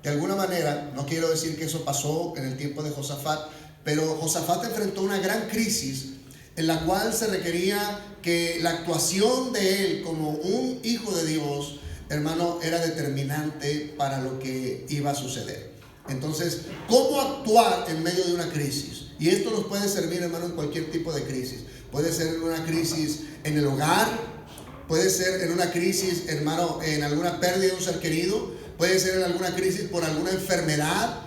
De alguna manera, no quiero decir que eso pasó en el tiempo de Josafat, pero Josafat enfrentó una gran crisis en la cual se requería que la actuación de él como un hijo de Dios, hermano, era determinante para lo que iba a suceder. Entonces, ¿cómo actuar en medio de una crisis? Y esto nos puede servir, hermano, en cualquier tipo de crisis. Puede ser en una crisis en el hogar, puede ser en una crisis, hermano, en alguna pérdida de un ser querido, puede ser en alguna crisis por alguna enfermedad.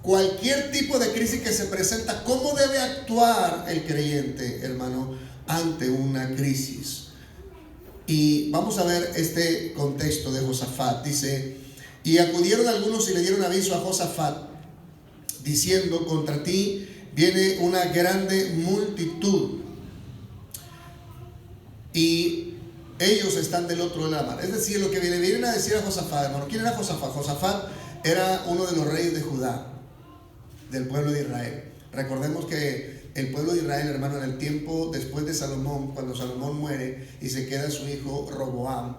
Cualquier tipo de crisis que se presenta, ¿cómo debe actuar el creyente, hermano, ante una crisis? Y vamos a ver este contexto de Josafat. Dice: y acudieron algunos y le dieron aviso a Josafat, diciendo: contra ti viene una grande multitud, y ellos están del otro lado de la mar. Es decir, lo que vienen a decir a Josafat, hermano. ¿Quién era Josafat? Josafat era uno de los reyes de Judá, del pueblo de Israel. Recordemos que el pueblo de Israel, hermano, en el tiempo después de Salomón, cuando Salomón muere y se queda su hijo Roboam,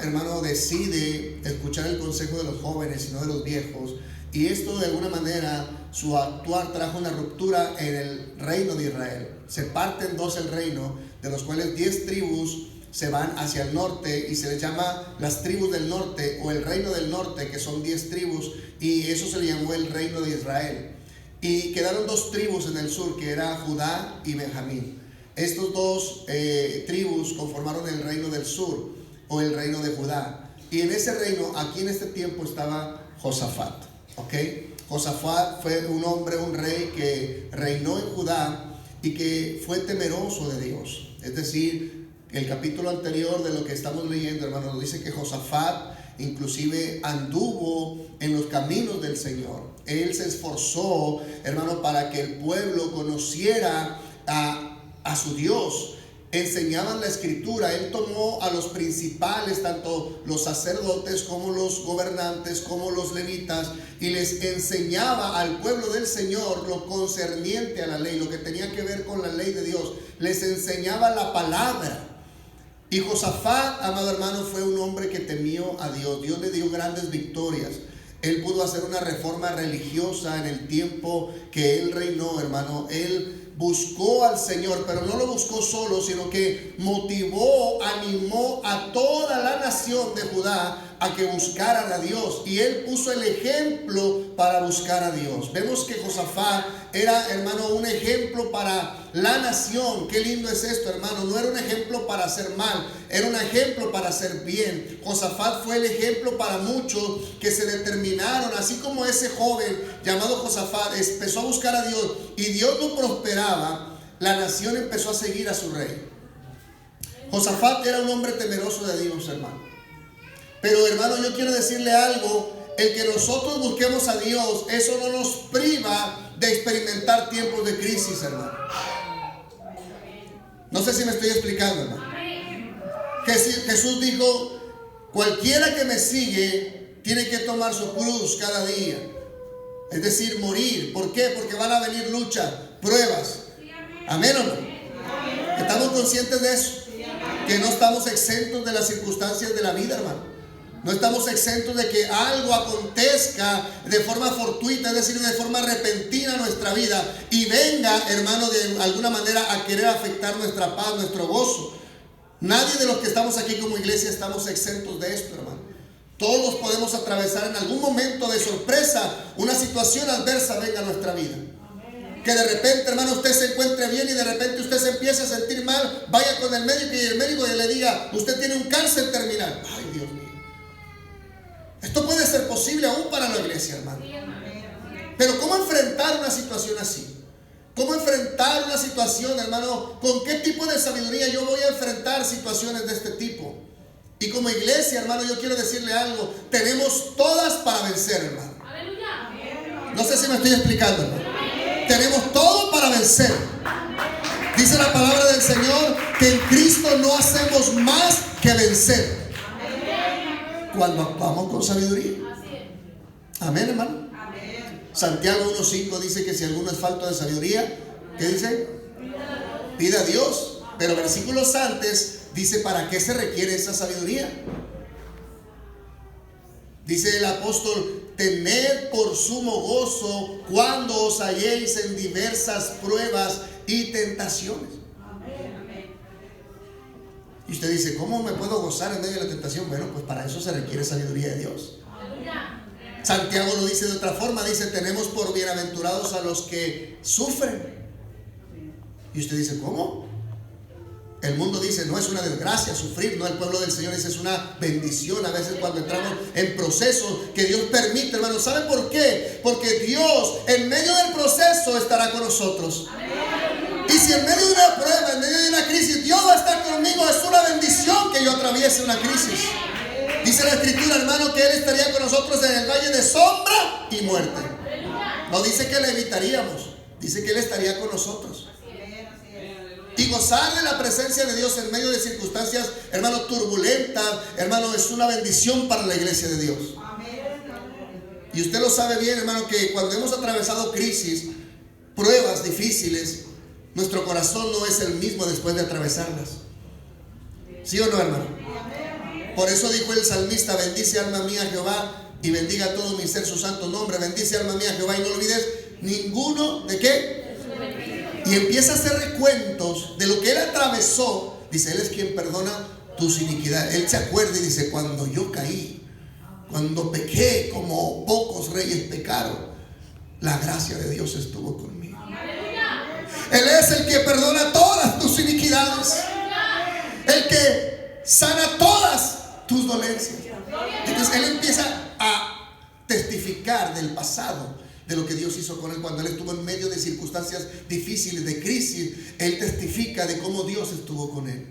hermano, decide escuchar el consejo de los jóvenes y no de los viejos. Y esto, de alguna manera, su actuar trajo una ruptura en el reino de Israel. Se parte en dos el reino, de los cuales 10 tribus se van hacia el norte y se les llama las tribus del norte o el reino del norte, que son 10 tribus, y eso se le llamó el reino de Israel. Y quedaron 2 tribus en el sur, que era Judá y Benjamín. Estos 2 tribus conformaron el reino del sur o el reino de Judá. Y en ese reino, aquí en este tiempo, estaba Josafat. ¿Ok? Josafat fue un hombre, un rey que reinó en Judá y que fue temeroso de Dios. Es decir, el capítulo anterior de lo que estamos leyendo, hermanos, nos dice que Josafat inclusive anduvo en los caminos del Señor. Él se esforzó, hermano, para que el pueblo conociera a su Dios. Enseñaban la escritura. Él tomó a los principales, tanto los sacerdotes como los gobernantes, como los levitas, y les enseñaba al pueblo del Señor lo concerniente a la ley, lo que tenía que ver con la ley de Dios. Les enseñaba la palabra. Y Josafat, amado hermano, fue un hombre que temió a Dios. Dios le dio grandes victorias. Él pudo hacer una reforma religiosa en el tiempo que él reinó, hermano. Él buscó al Señor, pero no lo buscó solo, sino que motivó, animó a toda la nación de Judá a que buscaran a Dios. Y él puso el ejemplo para buscar a Dios. Vemos que Josafat era, hermano, un ejemplo para la nación. Qué lindo es esto, hermano. No era un ejemplo para hacer mal, era un ejemplo para hacer bien. Josafat fue el ejemplo para muchos que se determinaron, así como ese joven llamado Josafat empezó a buscar a Dios y Dios lo prosperaba. La nación empezó a seguir a su rey. Josafat era un hombre temeroso de Dios, hermano. Pero, hermano, yo quiero decirle algo: el que nosotros busquemos a Dios, eso no nos priva de experimentar tiempos de crisis, hermano. No sé si me estoy explicando, hermano. Jesús dijo: cualquiera que me sigue tiene que tomar su cruz cada día. Es decir, morir. ¿Por qué? Porque van a venir luchas, pruebas. Amén, hermano. ¿Estamos conscientes de eso? Que no estamos exentos de las circunstancias de la vida, hermano. No estamos exentos de que algo acontezca de forma fortuita, es decir, de forma repentina en nuestra vida y venga, hermano, de alguna manera a querer afectar nuestra paz, nuestro gozo. Nadie de los que estamos aquí como iglesia estamos exentos de esto, hermano. Todos podemos atravesar en algún momento de sorpresa una situación adversa venga a nuestra vida. Que de repente, hermano, usted se encuentre bien y de repente usted se empiece a sentir mal, vaya con el médico y el médico le diga: usted tiene un cáncer terminal. Ay, Dios mío. Esto puede ser posible aún para la iglesia, hermano. Pero ¿cómo enfrentar una situación así? ¿Cómo enfrentar una situación, hermano? ¿Con qué tipo de sabiduría yo voy a enfrentar situaciones de este tipo? Y como iglesia, hermano, yo quiero decirle algo: tenemos todas para vencer, hermano. No sé si me estoy explicando, hermano. Tenemos todo para vencer. Dice la palabra del Señor que en Cristo no hacemos más que vencer cuando actuamos con sabiduría. Amén, hermano. Santiago 1:5 dice que si alguno es falto de sabiduría, ¿qué dice? Pida a Dios. Pero versículos antes dice: ¿para qué se requiere esa sabiduría? Dice el apóstol: tened por sumo gozo cuando os halléis en diversas pruebas y tentaciones. Y usted dice: ¿cómo me puedo gozar en medio de la tentación? Bueno, pues para eso se requiere sabiduría de Dios. Santiago lo dice de otra forma, dice: tenemos por bienaventurados a los que sufren. Y usted dice: ¿cómo? El mundo dice: no, es una desgracia sufrir. No, el pueblo del Señor dice: es una bendición. A veces cuando entramos en procesos que Dios permite, hermano. ¿Sabe por qué? Porque Dios en medio del proceso estará con nosotros. Y si en medio de una prueba, en medio de una crisis, Dios va a estar conmigo, es una bendición que yo atraviese una crisis. Dice la Escritura, hermano, que Él estaría con nosotros en el valle de sombra y muerte. No dice que le evitaríamos, dice que Él estaría con nosotros. Y gozar de la presencia de Dios en medio de circunstancias, hermano, turbulentas, hermano, es una bendición para la iglesia de Dios. Y usted lo sabe bien, hermano, que cuando hemos atravesado crisis, pruebas difíciles, nuestro corazón no es el mismo después de atravesarlas. ¿Sí o no, hermano? Por eso dijo el salmista: bendice alma mía Jehová y bendiga todo mi ser su santo nombre. Bendice alma mía Jehová y no olvides ninguno de qué. Y empieza a hacer recuentos de lo que él atravesó. Dice: Él es quien perdona tus iniquidades. Él se acuerda y dice: cuando yo caí, cuando pequé como pocos reyes pecaron, la gracia de Dios estuvo conmigo. Él es el que perdona todas tus iniquidades, el que sana todas tus dolencias. Entonces él empieza a testificar del pasado, de lo que Dios hizo con él cuando él estuvo en medio de circunstancias difíciles, de crisis. Él testifica de cómo Dios estuvo con él.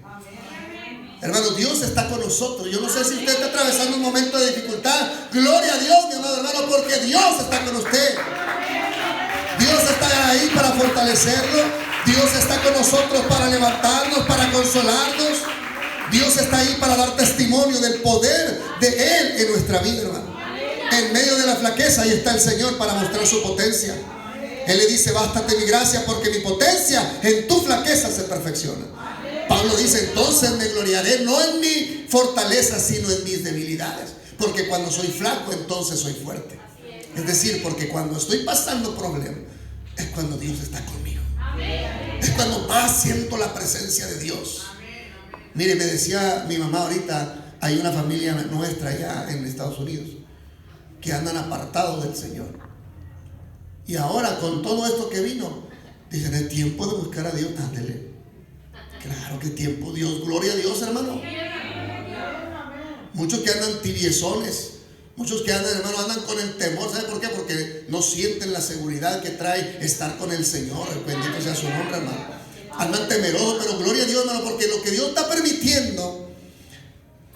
Hermano, Dios está con nosotros. Yo no sé si usted está atravesando un momento de dificultad. Gloria a Dios, mi amado hermano, porque Dios está con usted. Dios está ahí para fortalecerlo. Dios está con nosotros para levantarnos, para consolarnos. Dios está ahí para dar testimonio del poder de Él en nuestra vida, hermano. En medio de la flaqueza, ahí está el Señor para mostrar su potencia. Él le dice: bástate mi gracia, porque mi potencia en tu flaqueza se perfecciona. Pablo dice: entonces me gloriaré no en mi fortaleza, sino en mis debilidades. Porque cuando soy flaco, entonces soy fuerte. Es decir, porque cuando estoy pasando problemas, es cuando Dios está conmigo. Es cuando más siento la presencia de Dios. Mire, me decía mi mamá ahorita: hay una familia nuestra allá en Estados Unidos que andan apartados del Señor. Y ahora con todo esto que vino, dicen: es tiempo de buscar a Dios. Ándele. Claro que tiempo, Dios. Gloria a Dios, hermano. Muchos que andan tibiezones, muchos que andan, hermano, andan con el temor. ¿Sabe por qué? Porque no sienten la seguridad que trae estar con el Señor. Bendito sea su nombre, hermano. Andan temerosos, pero gloria a Dios, hermano, porque lo que Dios está permitiendo,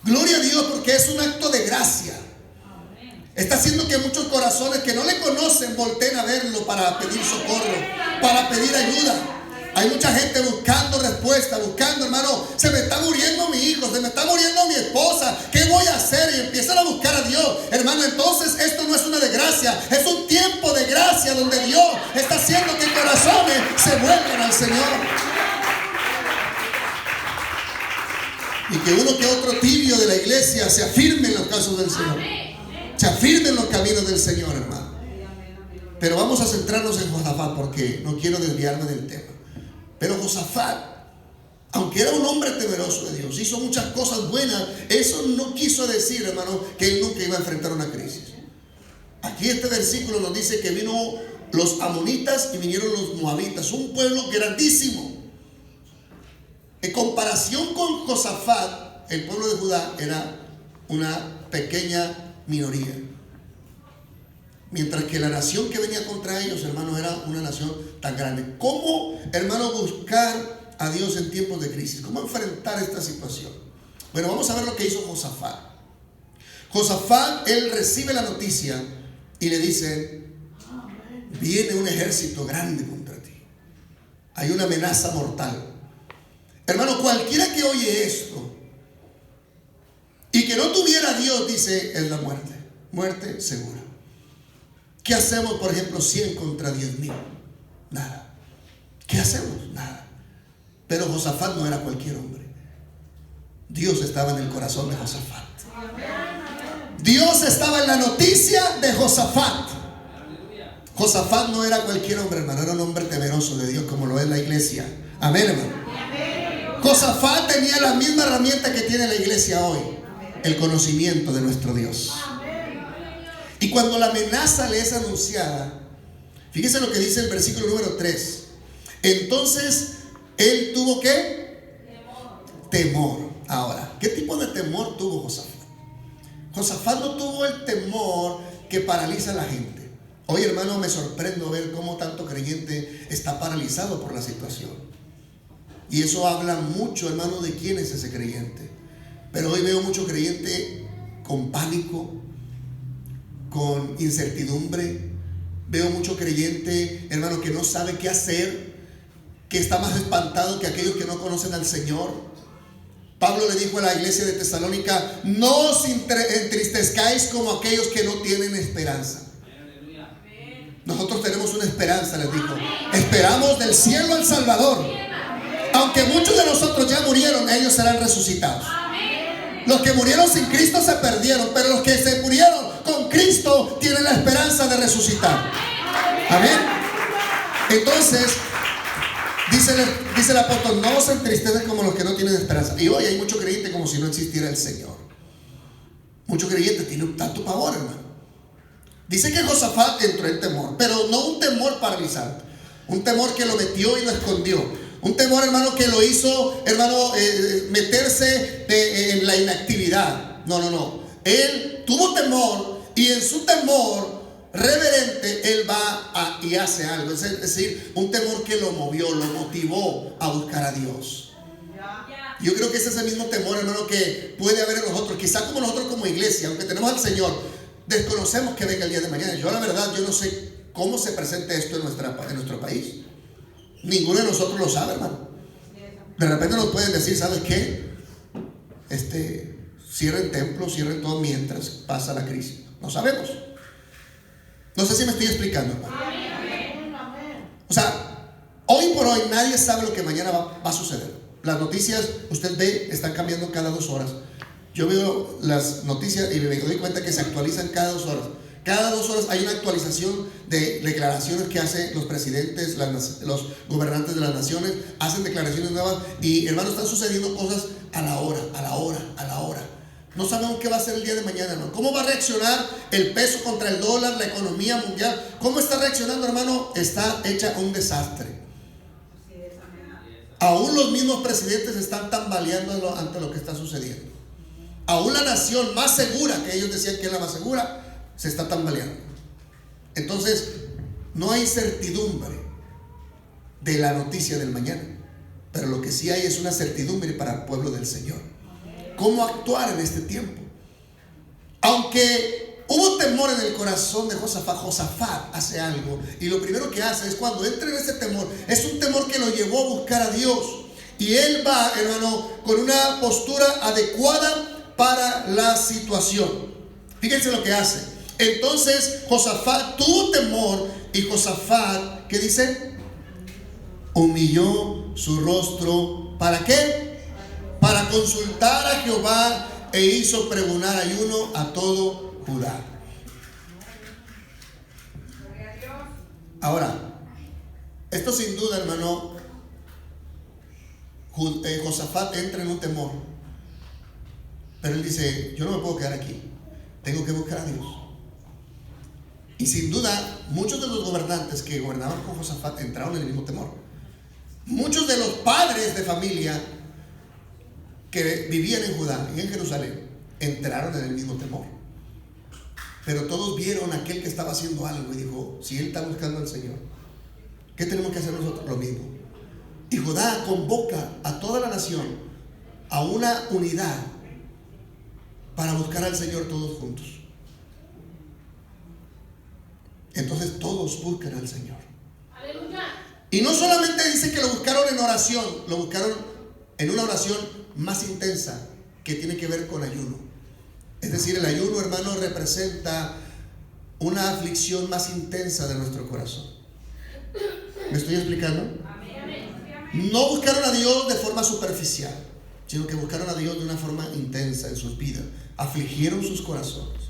gloria a Dios, porque es un acto de gracia. Está haciendo que muchos corazones que no le conocen volteen a verlo para pedir socorro, para pedir ayuda. Hay mucha gente buscando respuesta, buscando, hermano: se me está muriendo mi hijo, se me está muriendo mi esposa, ¿qué voy a hacer? Y empiezan a buscar a Dios. Hermano, entonces esto no es una desgracia, es un tiempo de gracia donde Dios está haciendo que corazones se vuelvan al Señor. Y que uno que otro tibio de la iglesia se afirme en los casos del Señor, se afirme en los caminos del Señor, hermano. Pero vamos a centrarnos en Josafat, porque no quiero desviarme del tema. Pero Josafat, aunque era un hombre temeroso de Dios, hizo muchas cosas buenas. Eso no quiso decir, hermano, que él nunca iba a enfrentar una crisis. Aquí este versículo nos dice que vino los amonitas y vinieron los moabitas, un pueblo grandísimo. En comparación con Josafat, el pueblo de Judá era una pequeña minoría. Mientras que la nación que venía contra ellos, hermano, era una nación tan grande. ¿Cómo, hermano, buscar a Dios en tiempos de crisis? ¿Cómo enfrentar esta situación? Bueno, vamos a ver lo que hizo Josafat. Josafat, él recibe la noticia y le dice: viene un ejército grande contra ti. Hay una amenaza mortal. Hermano, cualquiera que oye esto y que no tuviera a Dios, dice, es la muerte. Muerte segura. ¿Qué hacemos, por ejemplo, 100 contra 10,000? Nada. ¿Qué hacemos? Nada. Pero Josafat no era cualquier hombre. Dios estaba en el corazón de Josafat. Dios estaba en la noticia de Josafat. Josafat no era cualquier hombre, hermano, era un hombre temeroso de Dios, como lo es la iglesia. Amén, hermano. Josafat tenía la misma herramienta que tiene la iglesia hoy: el conocimiento de nuestro Dios. Y cuando la amenaza le es anunciada, fíjese lo que dice el versículo número 3. Entonces él tuvo ¿qué? Temor. Ahora, ¿qué tipo de temor tuvo Josafat? Josafat no tuvo el temor que paraliza a la gente. Hoy, hermano, me sorprendo ver cómo tanto creyente está paralizado por la situación. Y eso habla mucho, hermano, de quién es ese creyente. Pero hoy veo mucho creyente con pánico, con incertidumbre. Veo mucho creyente, hermano, que no sabe qué hacer, que está más espantado que aquellos que no conocen al Señor. Pablo le dijo a la iglesia de Tesalónica: no os entristezcáis como aquellos que no tienen esperanza. Nosotros tenemos una esperanza, les dijo. Esperamos del cielo al Salvador. Aunque muchos de nosotros ya murieron, ellos serán resucitados. Los que murieron sin Cristo se perdieron, pero los que se murieron con Cristo tienen la esperanza de resucitar. Amén. Entonces dice el apóstol: no os entristezcan como los que no tienen esperanza. Y hoy hay mucho creyente como si no existiera el Señor. Mucho creyente tiene tanto pavor, hermano. Dice que Josafat entró en temor, pero no un temor paralizante, un temor que lo metió y lo escondió, un temor, hermano, que lo hizo, hermano, meterse en la inactividad. No. Él tuvo temor, y en su temor reverente él va y hace algo. Es decir, un temor que lo movió, lo motivó a buscar a Dios. Yo creo que es ese mismo temor, hermano, que puede haber en nosotros. Quizás como nosotros como iglesia, aunque tenemos al Señor, desconocemos que venga el día de mañana. Yo la verdad, yo no sé cómo se presente esto en nuestro país. Ninguno de nosotros lo sabe, hermano. De repente nos pueden decir: ¿sabes qué? Cierren templos, cierren todo mientras pasa la crisis. No sabemos. No sé si me estoy explicando, hermano. O sea, hoy por hoy nadie sabe lo que mañana va a suceder. Las noticias, usted ve, están cambiando cada 2 horas. Yo veo las noticias y me doy cuenta que se actualizan cada 2 horas. Cada 2 horas hay una actualización de declaraciones que hacen los presidentes, los gobernantes de las naciones. Hacen declaraciones nuevas y, hermano, están sucediendo cosas a la hora. No sabemos qué va a ser el día de mañana, hermano. ¿Cómo va a reaccionar el peso contra el dólar, la economía mundial? ¿Cómo está reaccionando, hermano? Está hecha un desastre. Aún los mismos presidentes están tambaleando ante lo que está sucediendo. Aún la nación más segura, que ellos decían que es la más segura, se está tambaleando. Entonces, no hay certidumbre de la noticia del mañana, pero lo que sí hay es una certidumbre para el pueblo del Señor. ¿Cómo actuar en este tiempo? Aunque hubo temor en el corazón de Josafat hace algo, y lo primero que hace es, cuando entra en ese temor, es un temor que lo llevó a buscar a Dios. Y él va, hermano, con una postura adecuada para la situación. Fíjense lo que hace. Entonces Josafat tuvo temor, y Josafat, ¿qué dice? Humilló su rostro. ¿Para qué? Para consultar a Jehová, e hizo pregonar ayuno a todo Judá. Ahora, esto sin duda, hermano, Josafat entra en un temor. Pero él dice: yo no me puedo quedar aquí, tengo que buscar a Dios. Y sin duda, muchos de los gobernantes que gobernaban con Josafat entraron en el mismo temor. Muchos de los padres de familia que vivían en Judá y en Jerusalén entraron en el mismo temor. Pero todos vieron a aquel que estaba haciendo algo y dijo: si él está buscando al Señor, ¿qué tenemos que hacer nosotros? Lo mismo. Y Judá convoca a toda la nación a una unidad para buscar al Señor todos juntos. Entonces todos buscan al Señor. ¡Aleluya! Y no solamente dice que lo buscaron en oración, lo buscaron en una oración más intensa, que tiene que ver con ayuno. Es decir, el ayuno, hermano, representa una aflicción más intensa de nuestro corazón. ¿Me estoy explicando? No buscaron a Dios de forma superficial, sino que buscaron a Dios de una forma intensa en sus vidas. Afligieron sus corazones.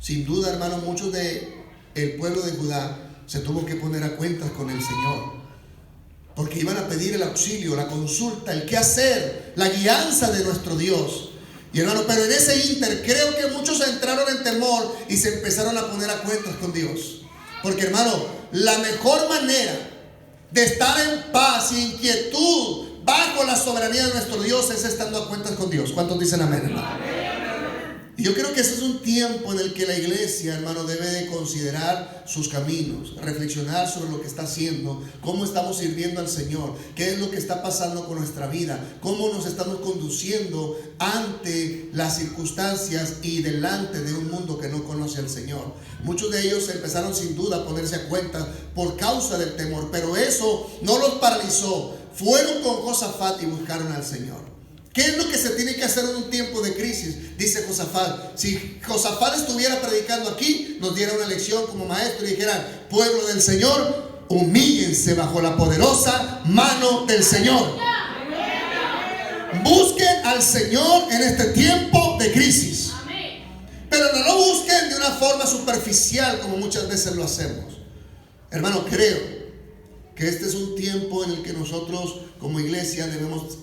Sin duda, hermano, muchos del pueblo de Judá se tuvo que poner a cuentas con el Señor, porque iban a pedir el auxilio, la consulta, el qué hacer, la guianza de nuestro Dios. Y hermano, pero en ese inter creo que muchos entraron en temor y se empezaron a poner a cuentas con Dios. Porque hermano, la mejor manera de estar en paz y inquietud bajo la soberanía de nuestro Dios es estando a cuentas con Dios. ¿Cuántos dicen amén, hermano? Y yo creo que ese es un tiempo en el que la iglesia, hermano, debe de considerar sus caminos, reflexionar sobre lo que está haciendo, cómo estamos sirviendo al Señor, qué es lo que está pasando con nuestra vida, cómo nos estamos conduciendo ante las circunstancias y delante de un mundo que no conoce al Señor. Muchos de ellos empezaron sin duda a ponerse a cuenta por causa del temor, pero eso no los paralizó. Fueron con Josafat y buscaron al Señor. ¿Qué es lo que se tiene que hacer en un tiempo de crisis? Dice Josafat. Si Josafat estuviera predicando aquí, nos diera una lección como maestro y dijera: pueblo del Señor, humíllense bajo la poderosa mano del Señor. Busquen al Señor en este tiempo de crisis. Pero no lo busquen de una forma superficial como muchas veces lo hacemos. Hermano, creo que este es un tiempo en el que nosotros como iglesia debemos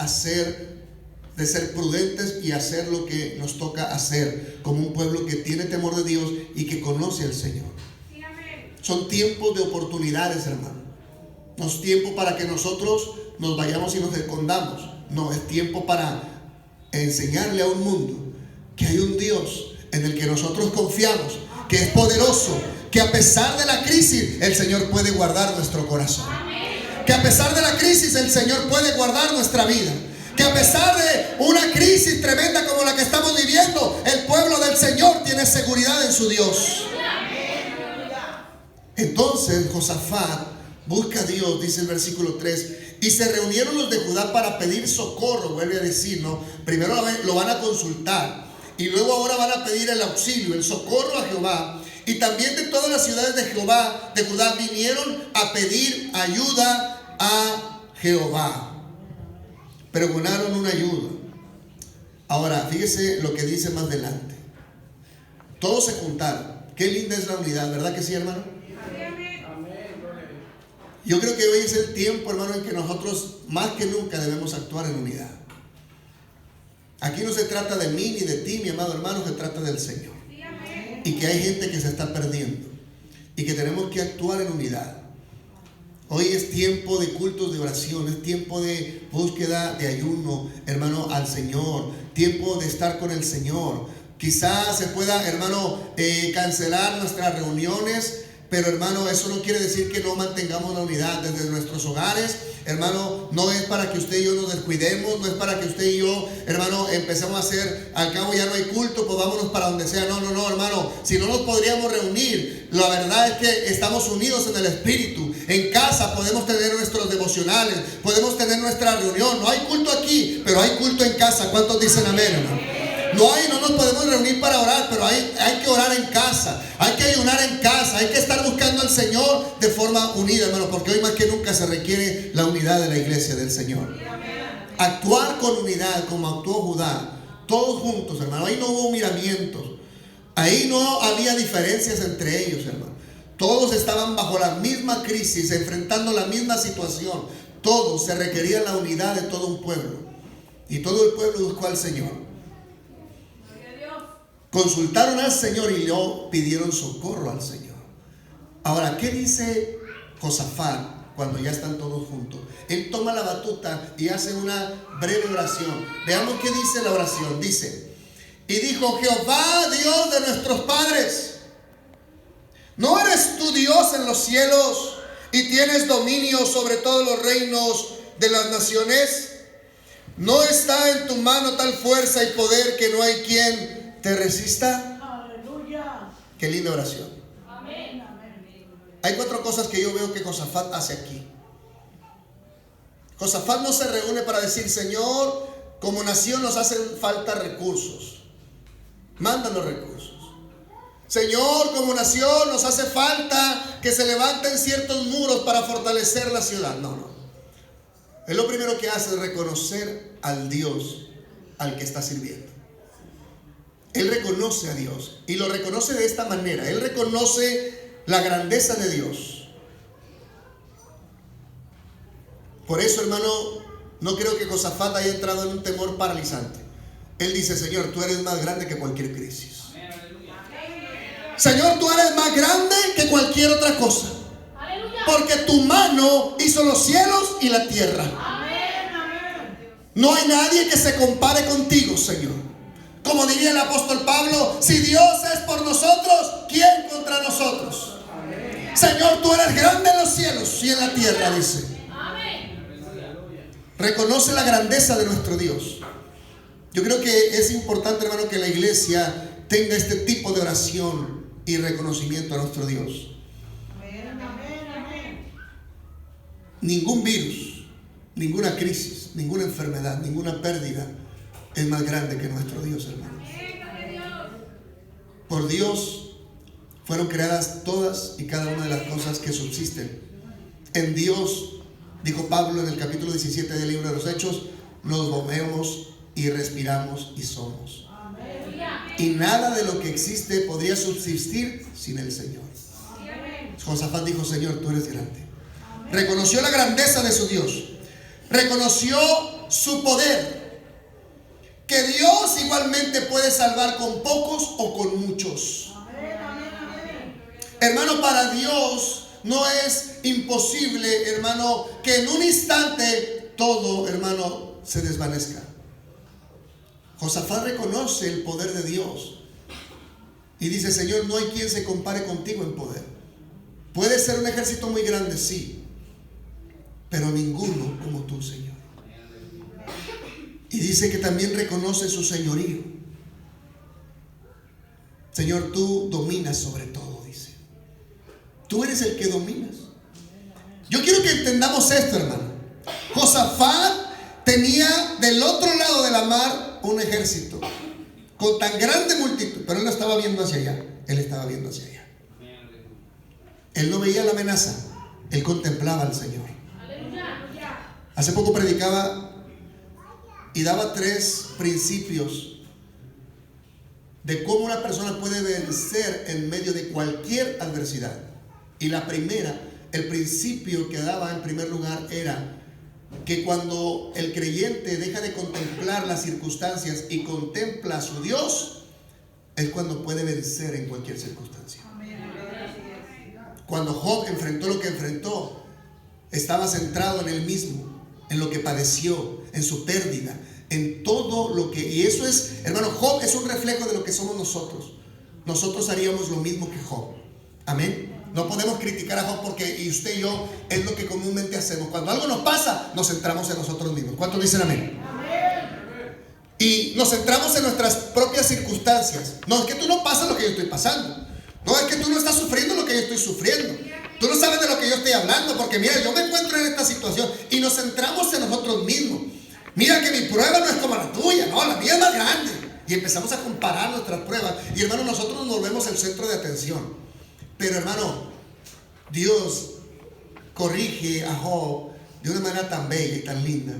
de ser prudentes y hacer lo que nos toca hacer como un pueblo que tiene temor de Dios y que conoce al Señor. Son tiempos de oportunidades, hermano. No es tiempo para que nosotros nos vayamos y nos escondamos. No, es tiempo para enseñarle a un mundo que hay un Dios en el que nosotros confiamos, que es poderoso, que a pesar de la crisis el Señor puede guardar nuestro corazón, que a pesar de la crisis el Señor puede guardar nuestra vida, que a pesar de una crisis tremenda como la que estamos viviendo, el pueblo del Señor tiene seguridad en su Dios. Entonces Josafat busca a Dios, dice el versículo 3, y se reunieron los de Judá para pedir socorro. Vuelve a decir, ¿no? Primero lo van a consultar y luego ahora van a pedir el auxilio, el socorro a Jehová. Y también de todas las ciudades de Judá vinieron a pedir ayuda a Jehová. Pregonaron una ayuda. Ahora, fíjese lo que dice más adelante. Todos se juntaron. Qué linda es la unidad, ¿verdad que sí, hermano? Yo creo que hoy es el tiempo, hermano, en que nosotros más que nunca debemos actuar en unidad. Aquí no se trata de mí ni de ti, mi amado hermano, se trata del Señor. Y que hay gente que se está perdiendo y que tenemos que actuar en unidad. Hoy es tiempo de cultos de oración, es tiempo de búsqueda de ayuno, hermano, al Señor, tiempo de estar con el Señor. Quizás se pueda, hermano, cancelar nuestras reuniones, pero hermano, eso no quiere decir que no mantengamos la unidad desde nuestros hogares. Hermano, no es para que usted y yo nos descuidemos, no es para que usted y yo, hermano, empecemos a hacer, al cabo ya no hay culto, pues vámonos para donde sea. No, hermano, si no nos podríamos reunir, la verdad es que estamos unidos en el Espíritu. En casa podemos tener nuestros devocionales, podemos tener nuestra reunión. No hay culto aquí, pero hay culto en casa. ¿Cuántos dicen amén, hermano? No nos podemos reunir para orar, pero hay que orar en casa, hay que ayunar en casa, hay que estar buscando al Señor de forma unida, hermano, porque hoy más que nunca se requiere la unidad de la iglesia del Señor. Actuar con unidad como actuó Judá, todos juntos, hermano. Ahí no hubo miramientos, ahí no había diferencias entre ellos, hermano. Todos estaban bajo la misma crisis, enfrentando la misma situación. Todos, se requería la unidad de todo un pueblo, y todo el pueblo buscó al Señor. Consultaron al Señor y le pidieron socorro al Señor. Ahora, ¿qué dice Josafat cuando ya están todos juntos? Él toma la batuta y hace una breve oración. Veamos qué dice la oración. Dice: y dijo: Jehová, Dios de nuestros padres, ¿no eres tú Dios en los cielos y tienes dominio sobre todos los reinos de las naciones? ¿No está en tu mano tal fuerza y poder que no hay quien te resista? Aleluya. Qué linda oración. Amén. Hay 4 cosas que yo veo que Josafat hace aquí. Josafat no se reúne para decir: Señor, como nación nos hacen falta recursos, mándanos recursos. Señor, como nación nos hace falta que se levanten ciertos muros para fortalecer la ciudad. No. Él lo primero que hace es reconocer al Dios al que está sirviendo. Él reconoce a Dios y lo reconoce de esta manera. Él reconoce la grandeza de Dios. Por eso, hermano, no creo que Josafat haya entrado en un temor paralizante. Él dice: Señor, tú eres más grande que cualquier crisis. Señor, tú eres más grande que cualquier otra cosa. Porque tu mano hizo los cielos y la tierra. No hay nadie que se compare contigo, Señor. Como diría el apóstol Pablo: si Dios es por nosotros, ¿quién contra nosotros? Señor, tú eres grande en los cielos y en la tierra, dice. Reconoce la grandeza de nuestro Dios. Yo creo que es importante, hermano, que la iglesia tenga este tipo de oración y reconocimiento a nuestro Dios. Ningún virus, ninguna crisis, ninguna enfermedad, ninguna pérdida es más grande que nuestro Dios, hermano. Por Dios fueron creadas todas y cada una de las cosas que subsisten. En Dios, dijo Pablo en el capítulo 17 del libro de los Hechos, nos movemos y respiramos y somos. Y nada de lo que existe podría subsistir sin el Señor. Josafat dijo: Señor, tú eres grande. Reconoció la grandeza de su Dios. Reconoció su poder. Que Dios igualmente puede salvar con pocos o con muchos. Hermano, para Dios no es imposible, hermano, que en un instante todo, hermano, se desvanezca. Josafat reconoce el poder de Dios y dice: Señor, no hay quien se compare contigo en poder. Puede ser un ejército muy grande, sí, pero ninguno como tú, Señor. Y dice que también reconoce su señorío. Señor, tú dominas sobre todo, dice. Tú eres el que dominas. Yo quiero que entendamos esto, hermano. Josafat tenía del otro lado de la mar un ejército con tan grande multitud, pero él no estaba viendo hacia allá, él estaba viendo hacia allá. Él no veía la amenaza, él contemplaba al Señor. Hace poco predicaba y daba 3 principios de cómo una persona puede vencer en medio de cualquier adversidad. Y la primera, el principio que daba en primer lugar era que cuando el creyente deja de contemplar las circunstancias y contempla a su Dios, es cuando puede vencer en cualquier circunstancia. Cuando Job enfrentó lo que enfrentó, estaba centrado en él mismo, en lo que padeció, en su pérdida, en todo lo que... Y eso es, hermano, Job es un reflejo de lo que somos nosotros. Nosotros haríamos lo mismo que Job. Amén. No podemos criticar a Job porque, y usted y yo, es lo que comúnmente hacemos. Cuando algo nos pasa, nos centramos en nosotros mismos. ¿Cuántos dicen amén? Y nos centramos en nuestras propias circunstancias. No, es que tú no pasas lo que yo estoy pasando. No, es que tú no estás sufriendo lo que yo estoy sufriendo. Tú no sabes de lo que yo estoy hablando, porque mira, yo me encuentro en esta situación. Y nos centramos en nosotros mismos. Mira que mi prueba no es como la tuya, no, la mía es más grande. Y empezamos a comparar nuestras pruebas. Y hermano, nosotros nos volvemos el centro de atención. Pero hermano, Dios corrige a Job de una manera tan bella y tan linda,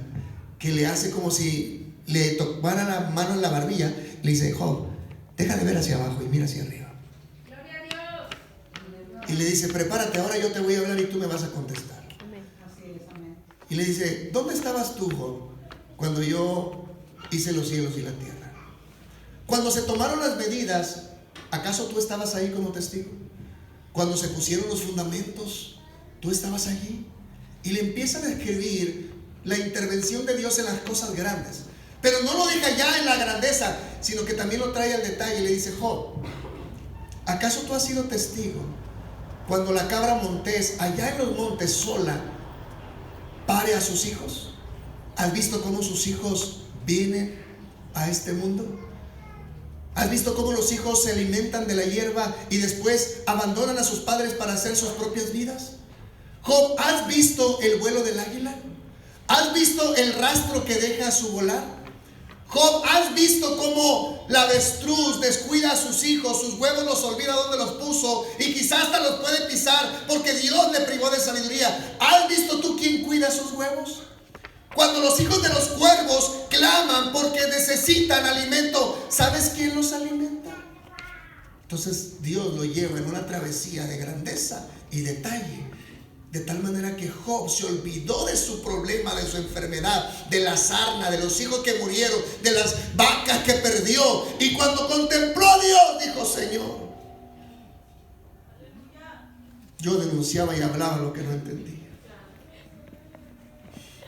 que le hace como si le tocara la mano en la barbilla. Le dice: Job, deja de ver hacia abajo y mira hacia arriba. Gloria a Dios. Y le dice: prepárate, ahora yo te voy a hablar y tú me vas a contestar. Amén. Así es, amén. Y le dice: ¿dónde estabas tú, Job, cuando yo hice los cielos y la tierra? Cuando se tomaron las medidas, ¿acaso tú estabas ahí como testigo? Cuando se pusieron los fundamentos, tú estabas allí. Y le empieza a describir la intervención de Dios en las cosas grandes. Pero no lo deja ya en la grandeza, sino que también lo trae al detalle y le dice: Job, ¿acaso tú has sido testigo cuando la cabra montés allá en los montes sola pare a sus hijos? ¿Has visto cómo sus hijos vienen a este mundo? ¿Has visto cómo los hijos se alimentan de la hierba y después abandonan a sus padres para hacer sus propias vidas? Job, ¿has visto el vuelo del águila? ¿Has visto el rastro que deja a su volar? Job, ¿has visto cómo la avestruz descuida a sus hijos, sus huevos los olvida donde los puso y quizás hasta los puede pisar porque Dios le privó de sabiduría? ¿Has visto tú quién cuida sus huevos? Cuando los hijos de los cuervos claman porque necesitan alimento, ¿sabes quién los alimenta? Entonces Dios lo lleva en una travesía de grandeza y detalle, de tal manera que Job se olvidó de su problema, de su enfermedad, de la sarna, de los hijos que murieron, de las vacas que perdió. Y cuando contempló a Dios, dijo: Señor, yo denunciaba y hablaba lo que no entendía.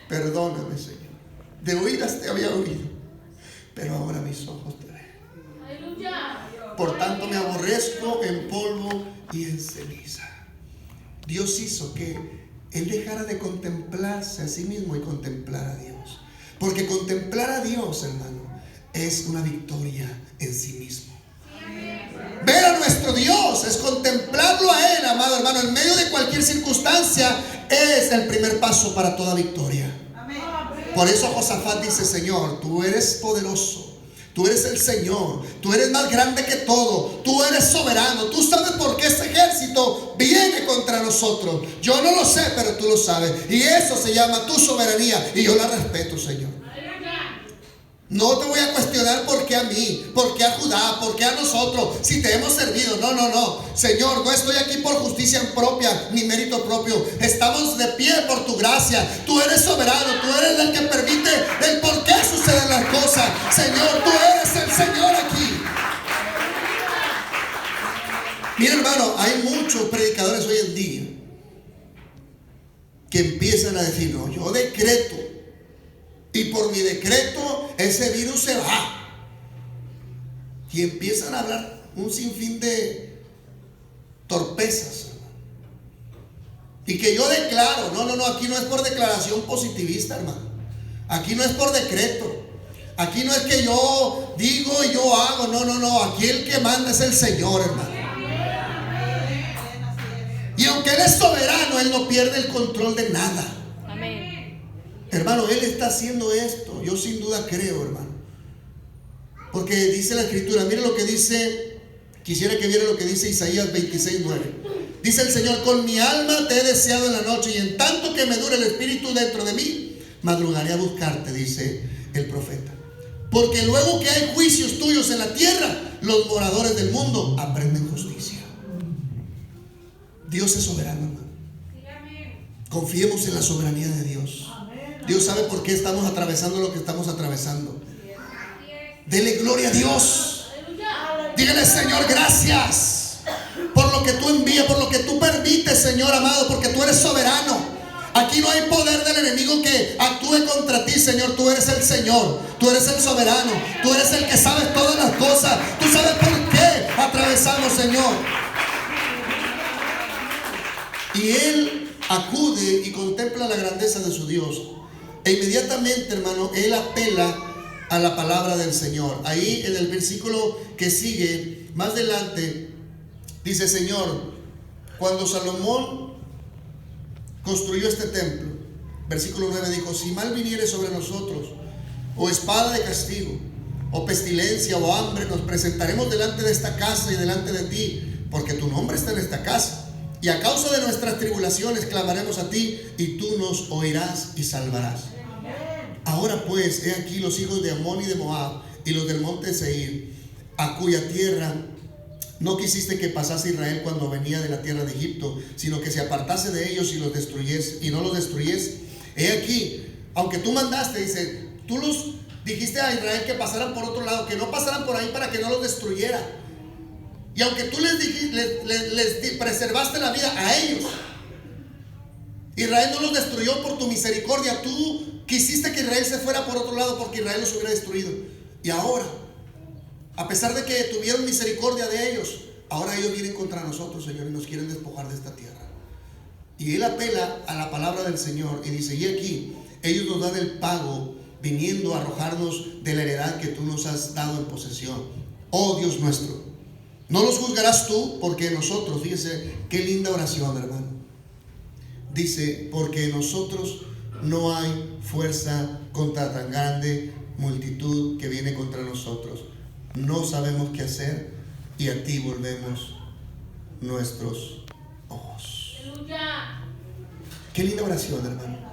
Perdóname, Señor. De oídas te había oído, pero ahora mis ojos te ven. Por tanto me aborrezco en polvo y en ceniza. Dios hizo que él dejara de contemplarse a sí mismo y contemplar a Dios. Porque contemplar a Dios, hermano, es una victoria en sí mismo. Ver a nuestro Dios es contemplarlo a Él, amado hermano, en medio de cualquier circunstancia, es el primer paso para toda victoria. Por eso Josafat dice: Señor, tú eres poderoso. Tú eres el Señor, tú eres más grande que todo, tú eres soberano, tú sabes por qué este ejército viene contra nosotros. Yo no lo sé, pero tú lo sabes, y eso se llama tu soberanía, y yo la respeto, Señor. No te voy a cuestionar por qué a mí, por qué a Judá, por qué a nosotros, si te hemos servido. No, Señor, no estoy aquí por justicia propia ni mérito propio. Estamos de pie por tu gracia. Tú eres soberano, tú eres el que permite el por qué suceden las cosas. Señor, tú eres el Señor aquí. Mira, hermano, hay muchos predicadores hoy en día que empiezan a decir: no, yo decreto, y por mi decreto ese virus se va. Y empiezan a hablar un sinfín de torpezas. Y que yo declaro, no, aquí no es por declaración positivista, hermano. Aquí no es por decreto. Aquí no es que yo digo y yo hago. No, aquí el que manda es el Señor, hermano. Y aunque Él es soberano, Él no pierde el control de nada. Hermano, Él está haciendo esto. Yo sin duda creo, hermano. Porque dice la Escritura, mire lo que dice, quisiera que viera lo que dice Isaías 26:9. Dice el Señor: con mi alma te he deseado en la noche, y en tanto que me dure el espíritu dentro de mí, madrugaré a buscarte, dice el profeta. Porque luego que hay juicios tuyos en la tierra, los moradores del mundo aprenden justicia. Dios es soberano, hermano. Confiemos en la soberanía de Dios. Dios sabe por qué estamos atravesando lo que estamos atravesando. Dele gloria a Dios. Dígale: Señor, gracias por lo que tú envías, por lo que tú permites, Señor amado, porque tú eres soberano. Aquí no hay poder del enemigo que actúe contra ti, Señor. Tú eres el Señor, tú eres el soberano, tú eres el que sabes todas las cosas. Tú sabes por qué atravesamos, Señor. Y Él acude y contempla la grandeza de su Dios. E inmediatamente, hermano, él apela a la palabra del Señor. Ahí en el versículo que sigue, más adelante, dice: Señor, cuando Salomón construyó este templo, versículo 9, dijo: si mal viniere sobre nosotros, o espada de castigo, o pestilencia, o hambre, nos presentaremos delante de esta casa y delante de ti, porque tu nombre está en esta casa. Y a causa de nuestras tribulaciones clamaremos a ti, y tú nos oirás y salvarás. Ahora pues, he aquí los hijos de Amón y de Moab, y los del monte Seir, a cuya tierra no quisiste que pasase Israel cuando venía de la tierra de Egipto, sino que se apartase de ellos y los destruyese, y no los destruyese. He aquí, aunque tú mandaste, dice, tú los dijiste a Israel que pasaran por otro lado, que no pasaran por ahí para que no los destruyera. Y aunque tú les preservaste la vida a ellos, Israel no los destruyó por tu misericordia. Tú quisiste que Israel se fuera por otro lado porque Israel los hubiera destruido. Y ahora, a pesar de que tuvieron misericordia de ellos, ahora ellos vienen contra nosotros, Señor, y nos quieren despojar de esta tierra. Y él apela a la palabra del Señor y dice: y aquí, ellos nos dan el pago, viniendo a arrojarnos de la heredad que tú nos has dado en posesión. Oh Dios nuestro, no los juzgarás tú, porque nosotros, fíjese qué linda oración, hermano. Dice: porque en nosotros no hay fuerza contra tan grande multitud que viene contra nosotros. No sabemos qué hacer, y a ti volvemos nuestros ojos. Qué linda oración, hermano.